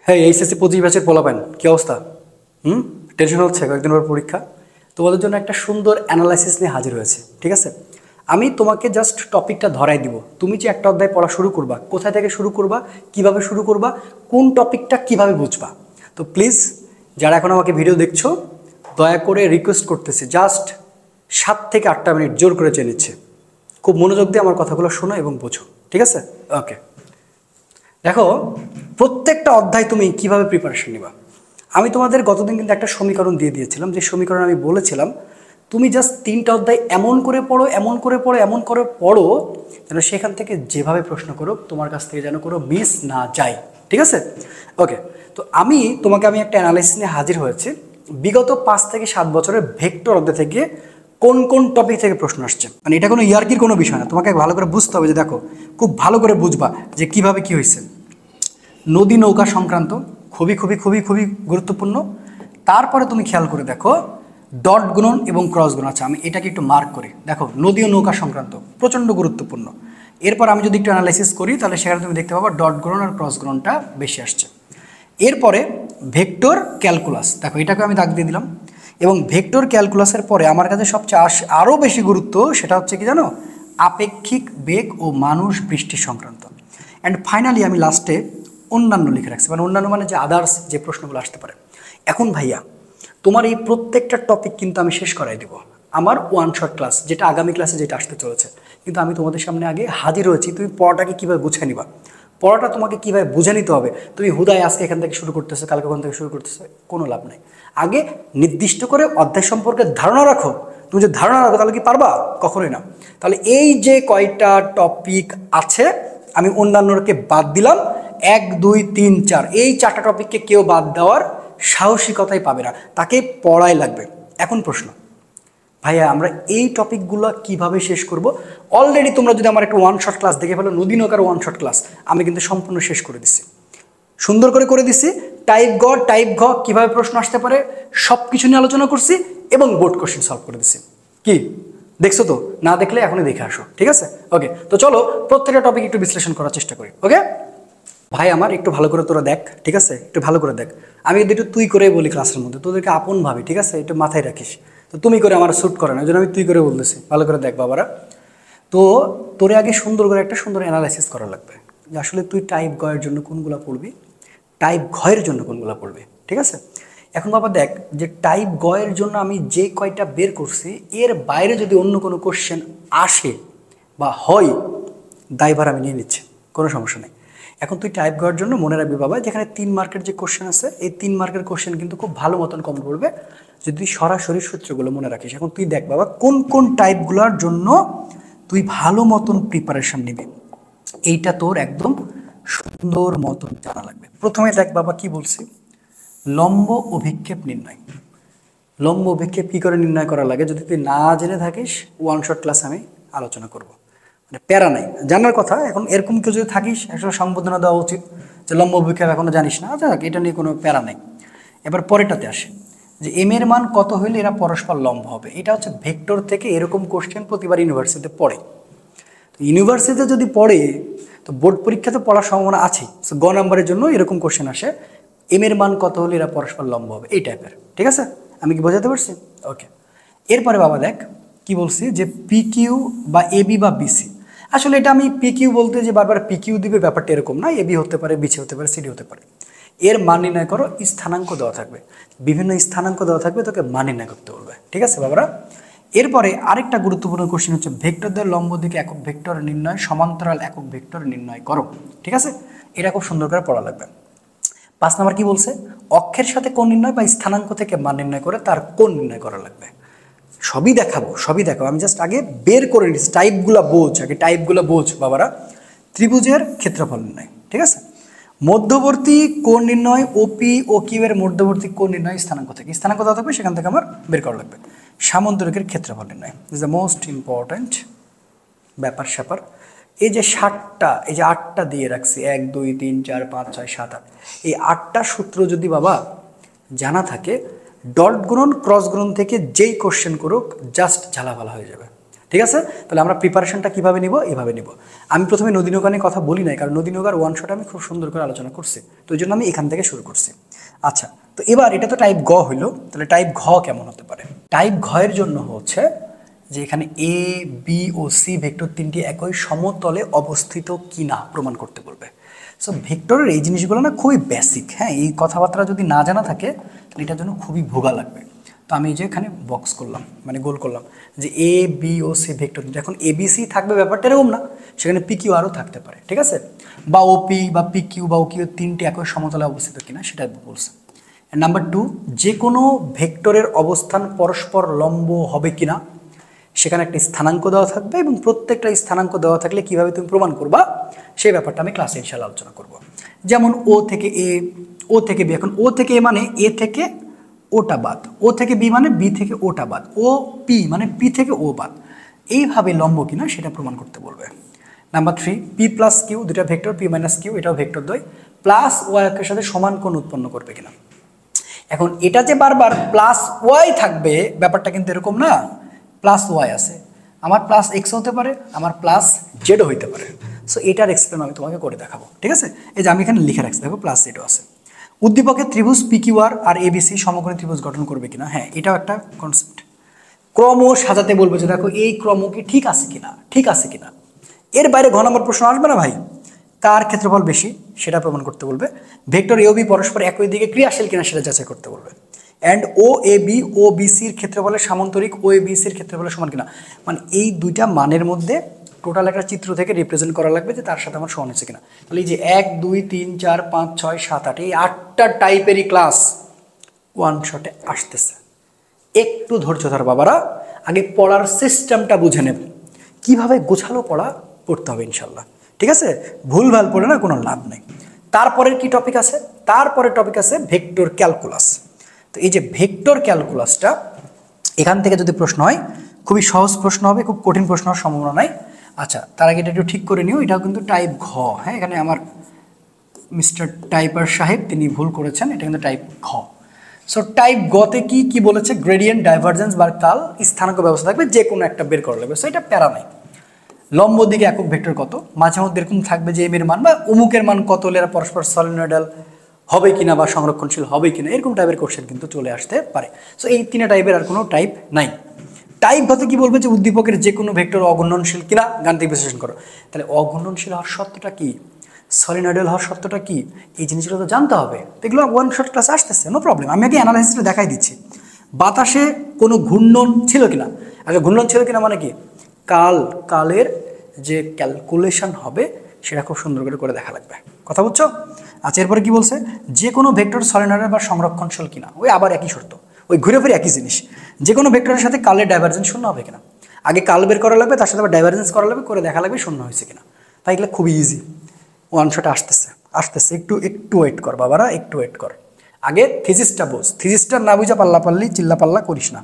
হ্যাঁ, এইচএসসি 25 ব্যাচের পোলাপান কি অবস্থা? টেনশন হচ্ছে কয়েকদিন পর পরীক্ষা। তোমাদের জন্য একটা সুন্দর অ্যানালাইসিস নিয়ে হাজির হয়েছে, ঠিক আছে? আমি তোমাকে জাস্ট টপিকটা ধরাই দিব, তুমি যে একটা অধ্যায় পড়া শুরু করবা, কোথায় থেকে শুরু করবা, কিভাবে শুরু করবা, কোন টপিকটা কিভাবে বুঝবা। তো প্লিজ যারা এখন আমাকে ভিডিও দেখছো, দয়া করে রিকোয়েস্ট করতেছি, জাস্ট 7 থেকে 8টা মিনিট জোর করে চেয়ে নিচ্ছে, খুব মনোযোগ দিয়ে আমার কথাগুলো শোনো এবং বোঝো, ঠিক আছে? ওকে, দেখো প্রত্যেকটা অধ্যায় তুমি কিভাবে প্রিপারেশন নিবা। আমি তোমাদের গতদিন কিন্তু একটা সমীকরণ দিয়ে দিয়েছিলাম, যে সমীকরণ আমি বলেছিলাম তুমি জাস্ট 3টা অধ্যায় এমন করে পড়ো, এমন করে পড়ো, এমন করে পড়ো যেন সেখান থেকে যেভাবে প্রশ্ন করো তোমার কাছ থেকে যেন কোনো মিস না যায়, ঠিক আছে? ওকে, তো আমি একটা অ্যানালাইসিস নিয়ে হাজির হয়েছি। বিগত 5 থেকে 7 বছরের ভেক্টর অধ্যায় থেকে কোন কোন টপিক থেকে প্রশ্ন আসছে, মানে এটা কোনো ইয়ার্কির কোনো বিষয় না, তোমাকে ভালো করে বুঝতে হবে। যে দেখো, খুব ভালো করে বুঝবা যে কিভাবে কি হয়েছে। নদী নৌকা সংক্রান্ত খুবই খুবই খুবই খুবই গুরুত্বপূর্ণ। তারপরে তুমি খেয়াল করে দেখো ডট গুণন এবং ক্রস গুণন। আচ্ছা, আমি এটাকে একটু মার্ক করি। দেখো, নদী ও নৌকা সংক্রান্ত প্রচণ্ড গুরুত্বপূর্ণ। এরপর আমি যদি একটু অ্যানালাইসিস করি তাহলে সেখানে তুমি দেখতে পাবা ডট গুণন আর ক্রস গুণনটা বেশি আসছে। এরপরে ভেক্টর ক্যালকুলাস, দেখো এটাকে আমি দাগ দিয়ে দিলাম। এবং ভেক্টর ক্যালকুলাসের পরে আমার কাছে সবচেয়ে আরও বেশি গুরুত্ব, সেটা হচ্ছে কি জানো, আপেক্ষিক বেগ ও মানুষ বৃষ্টি সংক্রান্ত। অ্যান্ড ফাইনালি আমি লাস্টে অন্যান্য লিখে রাখছি, মানে অন্যান্য মানে যে আদার্স যে প্রশ্নগুলো আসতে পারে। এখন ভাইয়া, তোমার এই প্রত্যেকটা টপিক কিন্তু আমি শেষ করাই দেবো আমার ওয়ান শট ক্লাস, যেটা আগামী ক্লাসে যেটা আসতে চলেছে। কিন্তু আমি তোমাদের সামনে আগে হাজির হয়েছি, তুমি পড়াটাকে কীভাবে গুছিয়ে নিবা, পড়াটা তোমাকে কীভাবে বুঝে নিতে হবে। তুমি হুদায় আজকে এখান থেকে শুরু করতেছো, কালকে ওখান থেকে শুরু করতেছো, কোনো লাভ নেই। আগে নির্দিষ্ট করে অধ্যায় সম্পর্কে ধারণা রাখো। তুমি যদি ধারণা রাখো তাহলে কি পারবা? কখনোই না। তাহলে এই যে কয়টা টপিক আছে, আমি অন্যান্যকে বাদ দিলাম, 1 2 3 4, এই 4টা টপিককে কেউ বাদ দেওয়ার সাহসিকতাই পাবে না, তাকে পড়াই লাগবে। এখন প্রশ্ন, ভাইয়া আমরা এই টপিকগুলো কিভাবে শেষ করব? অলরেডি তোমরা যদি আমার একটা ওয়ান শট ক্লাস দেখে ফেলো, নদী নৌকার ওয়ান শট ক্লাস আমি কিন্তু সম্পূর্ণ শেষ করে দিচ্ছি, সুন্দর করে দিচ্ছি। টাইপ গ টাইপ ঘ কীভাবে প্রশ্ন আসতে পারে সব কিছু নিয়ে আলোচনা করছি এবং বোর্ড কোশ্চেন সলভ করে দিচ্ছি। কি দেখছো? তো না দেখলে এখনই দেখে আসো, ঠিক আছে? ওকে, তো চলো প্রত্যেকটা টপিক একটু বিশ্লেষণ করার চেষ্টা করি। ওকে ভাই, আমার একটু ভালো করে তোরা দেখ, ঠিক আছে? একটু ভালো করে দেখ। আমি যদি একটু তুই করে বলি ক্লাসের মধ্যে, তোদেরকে আপন ভাবি, ঠিক আছে? একটু মাথায় রাখিস। তো তুমি করে আমার স্যুট করে না, ওই জন্য আমি তুই করে বলতেছি। ভালো করে দেখ বাবারা। তো তোরে আগে সুন্দর করে একটা সুন্দর অ্যানালাইসিস করা লাগবে যে আসলে তুই টাইপ গ এর জন্য কোনগুলো পড়বি, টাইপ ঘ এর জন্য কোনগুলো পড়বি, ঠিক আছে? এখন বাবা দেখ, যে টাইপ গ এর জন্য আমি যে কয়টা বের করছি, এর বাইরে যদি অন্য কোনো কোশ্চেন আসে বা হয়, দায়ভার আমি নিয়ে নিচ্ছি, কোনো সমস্যা নেই। এখন তুই টাইপ করার জন্য মনে রাখবি বাবা, যেখানে 3 মার্কের যে কোশ্চেন আছে, এই 3 মার্কের কোশ্চেন কিন্তু খুব ভালো মতন কম পড়বে যদি তুই সরাসরি সূত্রগুলো মনে রাখিস। এখন তুই দেখ বাবা, কোন কোন টাইপগুলোর জন্য তুই ভালো মতন প্রিপারেশন নিবি, এইটা তোর একদম সুন্দর মতন জানা লাগবে। প্রথমে দেখ বাবা কি বলছি, লম্ব অভিক্ষেপ নির্ণয়। লম্ব অভিক্ষেপ কী করে নির্ণয় করা লাগে যদি তুই না জেনে থাকিস, ওয়ান শট ক্লাস আমি আলোচনা করব, মানে প্যারা নাই, জানার কথা। এখন এরকম কেউ যদি থাকিস, একটা সংবোধনা দেওয়া উচিত যে লম্ব অভিক্ষেপ এখনো জানিস না, আচ্ছা এটা নিয়ে কোনো প্যারা নেই। এবার পরেরটাতে আসে যে এম এর মান কত হইলে এরা পরস্পর লম্ব হবে। এটা হচ্ছে ভেক্টর থেকে এরকম কোশ্চেন প্রতিবার ইউনিভার্সিটিতে পড়ে। তো ইউনিভার্সিটিতে যদি পড়ে তো বোর্ড পরীক্ষাতে পড়ার সম্ভাবনা আছে। গ নাম্বারের জন্য এরকম কোশ্চেন আসে, এম এর মান কত হলে এরা পরস্পর লম্ব হবে, এই টাইপের, ঠিক আছে? আমি কি বোঝাতে পারছি? ওকে, এরপরে বাবা দেখ কি বলছি, যে পি কিউ বা এবি বা বিসি। আসলে এটা আমি পি কিউ বলতে যে বারবার পি কিউ দিবে ব্যাপারটা এরকম না, এবি হতে পারে, বিসি হতে পারে, সিডি হতে পারে। এর মান নির্ণয় করো, স্থানাঙ্ক দেওয়া থাকবে, বিভিন্ন স্থানাঙ্ক দেওয়া থাকবে, তোকে মান নির্ণয় করতে বলবে, ঠিক আছে বাবারা? এরপরে আরেকটা গুরুত্বপূর্ণ কোশ্চেন হচ্ছে ভেক্টরদের লম্ব দিকে একক ভেক্টর নির্ণয়, সমান্তরাল একক ভেক্টর নির্ণয় করো, ঠিক আছে? এটা খুব সুন্দর করে পড়া লাগবে। 5 নাম্বার কি বলছে, অক্ষের সাথে কোণ নির্ণয় বা স্থানাঙ্ক থেকে মান নির্ণয় করে তার কোণ নির্ণয় করা লাগবে। সবই দেখাবো, সবই দেখাবো, আমি জাস্ট আগে বের করে নিচ্ছি, টাইপগুলো বোঝ, আগে টাইপগুলো বোঝ বাবারা। ত্রিভুজের ক্ষেত্রফল নির্ণয়, ঠিক আছে? মধ্যবর্তী কোণ নির্ণয়, ওপি ও কিউ এর মধ্যবর্তী কোণ নির্ণয় স্থানাঙ্ক থেকে, স্থানাঙ্ক দেওয়া থাকবে সেখান থেকে আমার বের করা লাগবে। সামন্তরিকের ক্ষেত্রফল নির্ণয় ইজ দ্য মোস্ট ইম্পর্ট্যান্ট ব্যাপার স্যাপার। এই যে 7টা, এই যে 8টা দিয়ে রাখছি, 1 2 3 4 5 6 7 8, এই 8টা সূত্র যদি বাবা জানা থাকে, ডট গুণন ক্রস গুণন থেকে যেই কোশ্চেন করুক জাস্ট ঝালাপালা হয়ে যাবে। ঠিক আছে? তাহলে আমরা প্রিপারেশনটা কীভাবে নিব? এভাবে নিব। আমি প্রথমে নদী নৌকা নিয়ে কথা বলি নাই, কারণ নদী নৌকার ওয়ান শট আমি খুব সুন্দর করে আলোচনা করছি, তো ওই জন্য আমি এখান থেকে শুরু করছি। আচ্ছা, তো এবার এটা তো টাইপ গ হইলো, তাহলে টাইপ ঘ কেমন হতে পারে? টাইপ ঘ এর জন্য হচ্ছে যে এখানে A B O C vector তিনটি একই সমতলে অবস্থিত কিনা প্রমাণ করতে বলবে। সো ভেক্টরের এই জিনিসগুলো না খুবই বেসিক, হ্যাঁ, এই কথাবার্তা যদি না জানা থাকে তাহলে এটার জন্য খুবই ভোগা লাগবে। তো আমি এই যে এখানে বক্স করলাম, মানে গোল করলাম যে A B O C vector তিনটি, এখন এ বি সি থাকবে ব্যাপারটা এরকম না, সেখানে পি কিউ আরও থাকতে পারে, ঠিক আছে, বা ও পি বা পি কিউ বা ও কিউ তিনটি একই সমতলে অবস্থিত কিনা সেটা বলছে। নাম্বার 2, যে কোনো ভেক্টরের অবস্থান পরস্পর লম্ব হবে কিনা, সেখানে একটা স্থানাঙ্ক দেওয়া থাকবে এবং প্রত্যেকটা স্থানাঙ্ক দেওয়া থাকলে কিভাবে তুমি প্রমাণ করবা সেই ব্যাপারটা আমি ক্লাসে ইনশাআল্লাহ আলোচনা করব। যেমন ও থেকে এ, ও থেকে বি, এখন ও থেকে এ মানে এ থেকে ওটা বাদ, ও থেকে বি মানে বি থেকে ওটা বাদ, ও পি মানে পি থেকে ও বাদ, এইভাবে লম্ব কিনা সেটা প্রমাণ করতে বলবে। নাম্বার 3, পি প্লাস কিউ, দুটা ভেক্টর, পি মাইনাস কিউ এটাও ভেক্টর দ্বয়, প্লাস ওয়াই এর সাথে সমান কোণ উৎপন্ন করবে কিনা। এখন এটা যে বারবার প্লাস ওয়াই থাকবে ব্যাপারটা কিন্তু এরকম না, প্লাস ওয়াই আছে, আমার প্লাস এক্স হতে পারে, আমার প্লাস জেডও হইতে পারে। সো এটার এক্সপ্লেন আমি তোমাকে করে দেখাবো, ঠিক আছে? এই যে আমি এখানে লিখে রাখছি, দেখো প্লাস জেডও আছে। উদ্দীপকের ত্রিভুজ পি কিউ আর এবিসি সমকোণী ত্রিভুজ গঠন করবে কিনা, হ্যাঁ এটাও একটা কনসেপ্ট। ক্রম সাজাতে বলবে যে দেখো এই ক্রম কি ঠিক আছে কিনা, ঠিক আছে কিনা, এর বাইরে ঘ নম্বর প্রশ্ন আসবে না ভাই। কার ক্ষেত্রফল বেশি সেটা প্রমাণ করতে বলবে। ভেক্টর এ ও বি পরস্পর একই দিকে ক্রিয়াশীল কিনা সেটা যাচাই করতে বলবে। অ্যান্ড ও এ বি ও বিসির ক্ষেত্রফলের সামান্তরিক ও এ বিসির ক্ষেত্রফলের সমান কিনা, মানে এই দুইটা মানের মধ্যে টোটাল একটা চিত্র থেকে রিপ্রেজেন্ট করা লাগবে যে তার সাথে আমার সমান হচ্ছে কিনা। তাহলে এই যে 1 2 3 4 5 6 7 8 এই 8টা টাইপেরই ক্লাস ওয়ান শটে আসতেছে। একটু ধৈর্য ধর বাবারা, আগে পড়ার সিস্টেমটা বুঝে নেব, কিভাবে গোছালো পড়া পড়তে হবে ইনশাল্লাহ, ঠিক আছে? ভুলভাল পড়ে না কোনো লাভ নেই। তারপরের কি টপিক আছে? তারপরের টপিক আছে ভেক্টর ক্যালকুলাস। তো এই যে ভেক্টর ক্যালকুলাসটা এখান থেকে যদি প্রশ্ন হয় খুবই সহজ প্রশ্ন হবে, খুব কঠিন প্রশ্ন হওয়ার সম্ভাবনা নাই। আচ্ছা, তার আগে এটা একটু ঠিক করে নিও, এটাও কিন্তু টাইপ ঘ, হ্যাঁ এখানে আমার মিস্টার টাইপার সাহেব তিনি ভুল করেছেন, এটা কিন্তু টাইপ ঘ। সো টাইপ গতে কি কি বলেছে? গ্রেডিয়েন্ট, ডাইভারজেন্স বা কাল, স্থানাঙ্ক ব্যবস্থা থাকবে, যে কোনো একটা বের করা লাগবে। সো এটা প্যারা নাই। লম্ব দিকে একক ভেক্টর কত, মাঝে মধ্যে এরকম থাকবে যে এম এর মান বা অমুকের মান কত হলে এরা পরস্পর সলিনয়েডাল হবে কিনা বা সংরক্ষণশীল হবে কিনা, এরকম টাইপের কোশ্চেন কিন্তু চলে আসতে পারে। সো এই তিনটা টাইপের আর কোনো টাইপ নাই। টাইপ হতে কি বলবে? যে উদ্দীপকের যে কোনো ভেক্টর অঘূর্ণনশীল কিনা গাণিতিক বিশ্লেষণ করো। তাহলে অঘূর্ণনশীল হওয়ার সত্যটা কি, সলিনয়েডাল হওয়ার সত্যটা কি, এই জিনিসগুলো তো জানতে হবে। এগুলো ওয়ান শর্ট ক্লাস আসতেছে, নো প্রবলেম, আমি আগে অ্যানালাইসিসটা দেখাই দিচ্ছি। বাতাসে কোনো ঘূর্ণন ছিল কিনা, আচ্ছা ঘূর্ণন ছিল কিনা মানে কি, কালের যে ক্যালকুলেশন হবে সেটা খুব সুন্দর করে করে দেখা লাগবে, কথা বুঝছো? আচ্ছা, এরপরে কি বলছে? যে কোনো ভেক্টর সলিনয়েডাল বা সংরক্ষণশীল কিনা, ওই আবার একই শর্ত, ওই ঘুরে ফিরে একই জিনিস। যে কোনো ভেক্টরের সাথে কালের ডাইভারজেন্স শূন্য হবে কিনা, আগে কাল বের করা লাগবে, তার সাথে আবার ডাইভারজেন্স করা লাগবে, করে দেখা লাগবে শূন্য হয়েছে কিনা। তাই এগুলো খুবই ইজি, ওয়ান শটে আসতেছে আসতেছে, একটু ওয়েট কর বাবারা, একটু ওয়েট কর। আগে থিসিসটা বোঝ, থিসিসটা না বুঝা পাল্লা পাল্লি চিল্লা পাল্লা করিস না।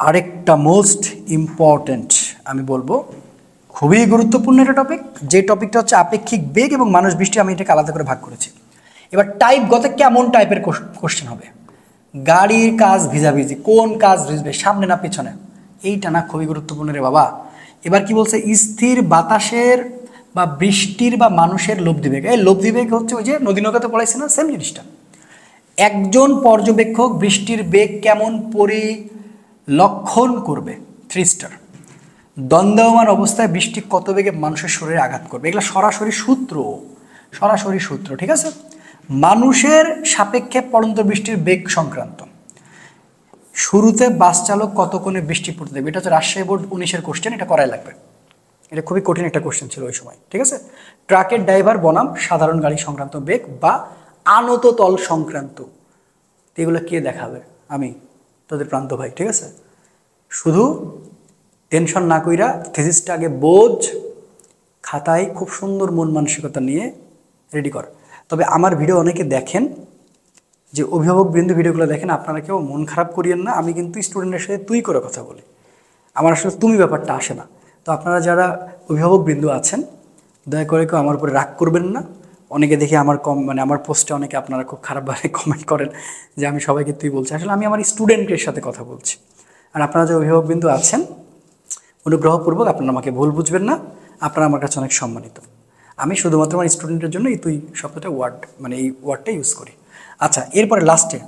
আরেকটা মোস্ট ইম্পর্টেন্ট আমি বলবো, খুবই গুরুত্বপূর্ণ একটা টপিক, যে টপিকটা হচ্ছে আপেক্ষিক বেগ এবং মানুষ বৃষ্টি, আমি এটাকে আলাদা করে ভাগ করেছি। এবার টাইপ গতে কেমন টাইপের কোশ্চেন হবে? গাড়ির কাজ ভিজাভিজি, কোন কাজ ভিজবে, সামনে না পেছনে, এইটা না খুবই গুরুত্বপূর্ণ রে বাবা। এবার কি বলছে? স্থির বাতাসের বা বৃষ্টির বা মানুষের লব্ধিবেগ, এই লব্ধিবেগ হচ্ছে ওই যে নদী নৌকাতে পড়াইছে না, সেম জিনিসটা। একজন পর্যবেক্ষক বৃষ্টির বেগ কেমন পরিলক্ষণ করবে, 3 স্টার। দ্বন্দ্বমান অবস্থায় বৃষ্টি কত বেগে মানুষের শরীরে আঘাত করবে, এগুলো সরাসরি সূত্র, ঠিক আছে? মানুষের সাপেক্ষে পড়ন্ত বৃষ্টির বেগ সংক্রান্ত। শুরুতে বাস চালক কত কোণে বৃষ্টি পড়তে দেবে, এটা হচ্ছে রাজশাহী বোর্ড 19-এর কোশ্চেন, এটা করাই লাগবে, এটা খুবই কঠিন একটা কোশ্চেন ছিল ওই সময়, ঠিক আছে? ট্রাকের ড্রাইভার বনাম সাধারণ গাড়ি সংক্রান্ত বেগ বা আনত তল সংক্রান্ত, এগুলো কে দেখাবে? আমি, তোদের প্রান্ত ভাই, ঠিক আছে? শুধু টেনশন না কইরা থিসিসটা আগে বোঝ, খাতায় খুব সুন্দর মন মানসিকতা নিয়ে রেডি কর। তবে আমার ভিডিও অনেকে দেখেন, যে অভিভাবক বৃন্দ ভিডিওগুলো দেখেন, আপনারা কেউ মন খারাপ করিয়েন না, আমি কিন্তু স্টুডেন্টের সাথে তুই করে কথা বলি, আমার আসলে তুমি ব্যাপারটা আসে না। তো আপনারা যারা অভিভাবক বৃন্দ আছেন দয়া করে কেউ আমার উপরে রাগ করবেন না। অনেকে দেখে আমার আমার পোস্টে অনেকে আপনারা খুব খারাপভাবে কমেন্ট করেন যে আমি সবাইকে তুই বলছি, আসলে আমি আমার স্টুডেন্টের সাথে কথা বলছি। আর আপনারা যে অভিভাবক বৃন্দ আছেন অনুগ্রহপূর্বক আপনারা আমাকে ভুল বুঝবেন না, আপনারা আমার কাছে অনেক সম্মানিত। আমি শুধুমাত্র আমার স্টুডেন্টের জন্য এই তুই শব্দটা মানে এই ওয়ার্ডটা ইউজ করি। আচ্ছা, এরপরে লাস্টে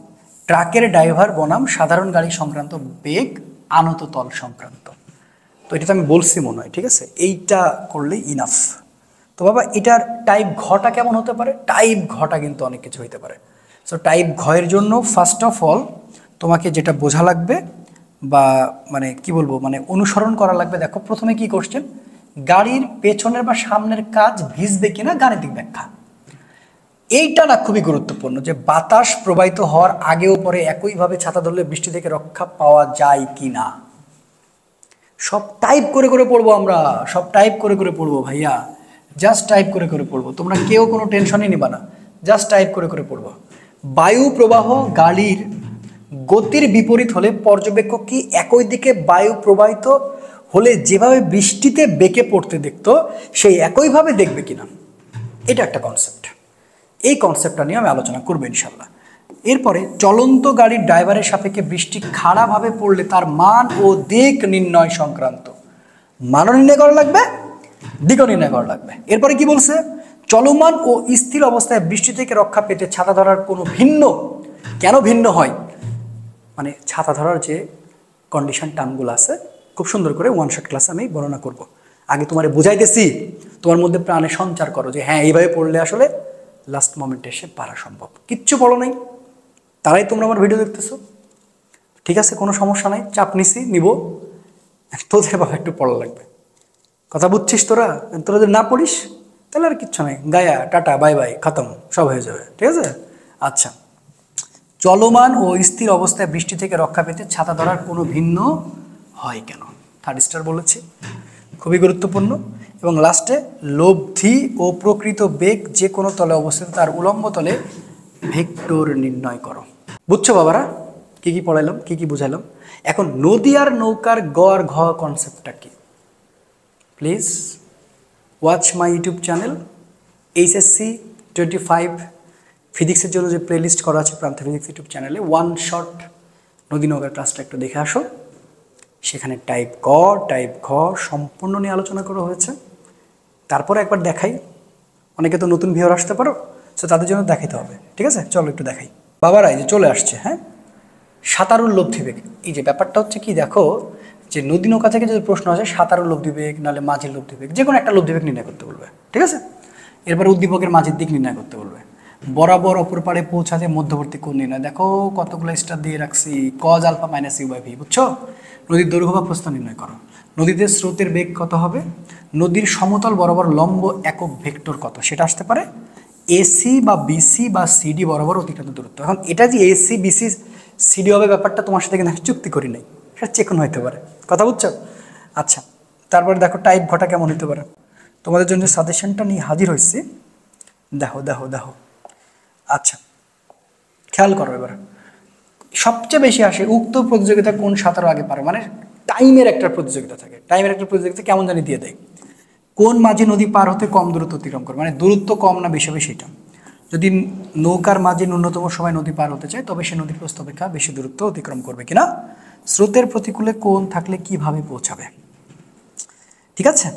ট্রাকের ড্রাইভার বনাম সাধারণ গাড়ি সংক্রান্ত বেগ আনত তল সংক্রান্ত। তো এটা তো আমি বলছি মনে হয়, ঠিক আছে, এইটা করলেই ইনাফ। তো বাবা এটার টাইপ ঘটা কেমন হতে পারে? টাইপ ঘটা কিন্তু অনেক কিছু হতে পারে। সো টাইপ ঘয়ের জন্য ফার্স্ট অফ অল তোমাকে যেটা বোঝা লাগবে বা মানে কি বলবো, মানে অনুসরণ করা লাগবে। দেখো প্রথমে কি কোশ্চেন, গাড়ির পেছনের বা সামনের কাজ ভিজবে কিনা গাণিতিক ব্যাখ্যা। এইটা না খুবই গুরুত্বপূর্ণ, যে বাতাস প্রবাহিত হওয়ার আগেও পরে একইভাবে ছাতা ধরলে বৃষ্টি থেকে রক্ষা পাওয়া যায় কি না। সব টাইপ করে করে পড়বো আমরা, সব টাইপ করে করে পড়বো ভাইয়া, জাস্ট টাইপ করে করে পড়বো। তোমরা কেউ কোনো টেনশনই নিবা না, জাস্ট টাইপ করে করে পড়বো। বায়ু প্রবাহ গাড়ির গতির বিপরীত হলে পর্যবেক্ষক কি একই দিকে বায়ু প্রবাহিত হলে যেভাবে বৃষ্টিতে বেঁকে পড়তে দেখতো সেই একইভাবে দেখবে কিনা, এটা একটা কনসেপ্ট। এই কনসেপ্টটা নিয়ে আমি আলোচনা করবো ইনশাল্লাহ। এরপরে চলন্ত গাড়ির ড্রাইভারের সাপেক্ষে বৃষ্টি খাড়াভাবে পড়লে তার মান ও দিক নির্ণয় সংক্রান্ত। মানও নির্ণয় করা লাগবে, দিকও নির্ণয় করা লাগবে। এরপরে কি বলছে, চলমান ও স্থির অবস্থায় বৃষ্টি থেকে রক্ষা পেতে ছাতা ধরার কোনো ভিন্ন, কেন ভিন্ন হয়, মানে ছাতা ধরার যে কন্ডিশন টার্মগুলো আছে খুব সুন্দর করে ওয়ান শট ক্লাসে আমি বর্ণনা করব। আগে তোমারে বুঝাইতেছি, তোমার মধ্যে প্রাণে সঞ্চার করো যে হ্যাঁ এইভাবে পড়লে আসলে লাস্ট মোমেন্টে এসে পারা সম্ভব। কিচ্ছু পড়ো নাই, তারাই তোমরা আমার ভিডিও দেখতেছো, ঠিক আছে, কোনো সমস্যা নাই, চাপ নিব, তোদের বাবা একটু পড়া লাগবে। কথা বুঝছিস তোরা? তোরা যদি না পড়িস তাহলে আর কিচ্ছু নাই, গায়া টাটা বাই বাই খতম, সব হয়ে যাবে, ঠিক আছে। আচ্ছা, চলমান ও স্থির অবস্থায় বৃষ্টি থেকে রক্ষা পেতে ছাতা ধরার কোনো ভিন্ন হয় কেন, থার্ড স্টার বলেছি, খুবই গুরুত্বপূর্ণ। এবং লাস্টে লব্ধি ও প্রকৃত বেগ যে কোনো তলে অবস্থিত তার উলম্ব তলে ভেক্টর নির্ণয় করো। বুঝছো বাবারা কি কি পড়াইলাম, কি কি বুঝাইলাম? এখন নদী আর নৌকার গ আর ঘ কনসেপ্টটা কি, please watch my YouTube channel HSC 25 ফিজিক্সের জন্য যে প্লেলিস্ট করা আছে প্রান্ত ফিজিক্স ইউটিউব চ্যানেলে, ওয়ান শট নদী নৌকার ক্লাসটা একটু দেখে আসো। সেখানে টাইপ ক টাইপ ঘ সম্পূর্ণ নিয়ে আলোচনা করা হয়েছে। তারপরে একবার দেখাই, অনেকে তো নতুন ভিউয়ার আসতে পারো, সো তাদের জন্য দেখাইতে হবে, ঠিক আছে। চলো একটু দেখাই। বাবারা এই যে চলে আসছে, হ্যাঁ, সাঁতারুর লব্ধি বেগ। এই যে ব্যাপারটা হচ্ছে কি, দেখো যে নদী নৌকা থেকে যদি প্রশ্ন আসে সাঁতারুর লব্ধি বেগ নাহলে মাঝির লব্ধি বেগ, যে কোনো একটা লব্ধি বেগ নির্ণয় করতে বলবে, ঠিক আছে। এরপরে উদ্দীপকের মাঝের দিক নির্ণয় করতে বলবে। বরাবর অপর পাড়ে পৌঁছাতে মধ্যবর্তী কোণ নির্ণয়। দেখো কতগুলো স্টার দিয়ে রাখছি, cause alpha minus u by v, বুঝছো। নদীর দৈর্ঘ্য বা প্রস্থ নির্ণয় করো। নদীতে স্রোতের বেগ কত হবে, নদীর সমতল বরাবর লম্ব একক ভেক্টর কত, সেটা আসতে পারে এসি বা বিসি বা সিডি বরাবর অতিক্রান্ত দূরত্ব। এখন এটা যে এসি বিসি সিডি হবে ব্যাপারটা তোমার সাথে কিন্তু চুক্তি করি নাই, সেটা চেকন হইতে পারে, কথা বুঝছো। আচ্ছা, তারপরে দেখো টাইপ ঘটা কেমন হতে পারে। তোমাদের জন্য সাজেশনটা নিয়ে হাজির হয়েছি, দেখো দেখো দেখো। আচ্ছা, খেয়াল করো এবার, সবচেয়ে বেশি আসে উক্ত প্রতিযোগিতা কোন সাঁতারও আগে পারে, মানে টাইমের একটা প্রতিযোগিতা থাকে। টাইমের একটা প্রতিযোগিতা কেমন জানি দিয়ে দেয়, কোন মাঝি নদী পার হতে কম দূরত্ব অতিক্রম করে, মানে দূরত্ব কম না বেশি হবে সেটা। যদি নৌকার মাঝি ন্যূনতম সময় নদী পার হতে চায় তবে সে নদী প্রস্থ অপেক্ষা বেশি দূরত্ব অতিক্রম করবে কিনা। স্রোতের প্রতিকূলে কোন থাকলে কিভাবে পৌঁছাবে, ঠিক আছে।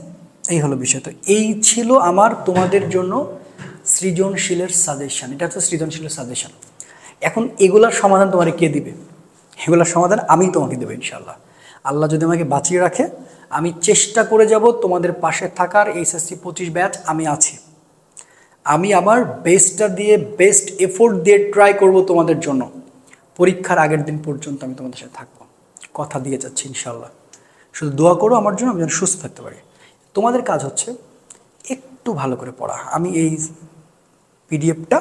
এই হলো বিষয়। তো এই ছিল আমার তোমাদের জন্য সৃজনশীলের সাজেশন, এটা হচ্ছে সৃজনশীলের সাজেশন। এখন এগুলার সমাধান তোমাকে কে দিবে, এগুলার সমাধান আমি তোমাকে দেবো ইনশাল্লাহ। আল্লাহ যদি আমাকে বাঁচিয়ে রাখে আমি চেষ্টা করে যাব তোমাদের পাশে থাকার। এইচএসসি 25 ব্যাচ আমি আছি, আমি আমার বেস্টটা দিয়ে বেস্ট এফোর্ট দিয়ে ট্রাই করব তোমাদের জন্য। পরীক্ষার আগের দিন পর্যন্ত আমি তোমাদের সাথে থাকবো, কথা দিয়ে যাচ্ছি ইনশাল্লাহ। শুধু দোয়া করো আমার জন্য, আমি যেন সুস্থ থাকতে পারি। তোমাদের কাজ হচ্ছে একটু ভালো করে পড়া। আমি এই পিডিএফটা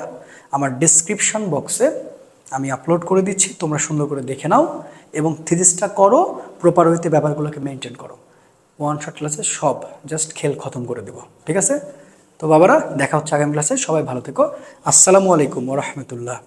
আমার ডেসক্রিপশন বক্সে আমি আপলোড করে দিচ্ছি, তোমরা সুন্দর করে দেখে নাও এবং থিসিসটা করো, প্রপার ওয়েতে ব্যাপারগুলোকে মেনটেন করো। ওয়ান শট ক্লাসে সব জাস্ট খেল খতম করে দেবো, ঠিক আছে। তো বাবারা দেখা হচ্ছে আগামী ক্লাসে, সবাই ভালো থেকো। আসসালামু আলাইকুম ওয়া রাহমাতুল্লাহ।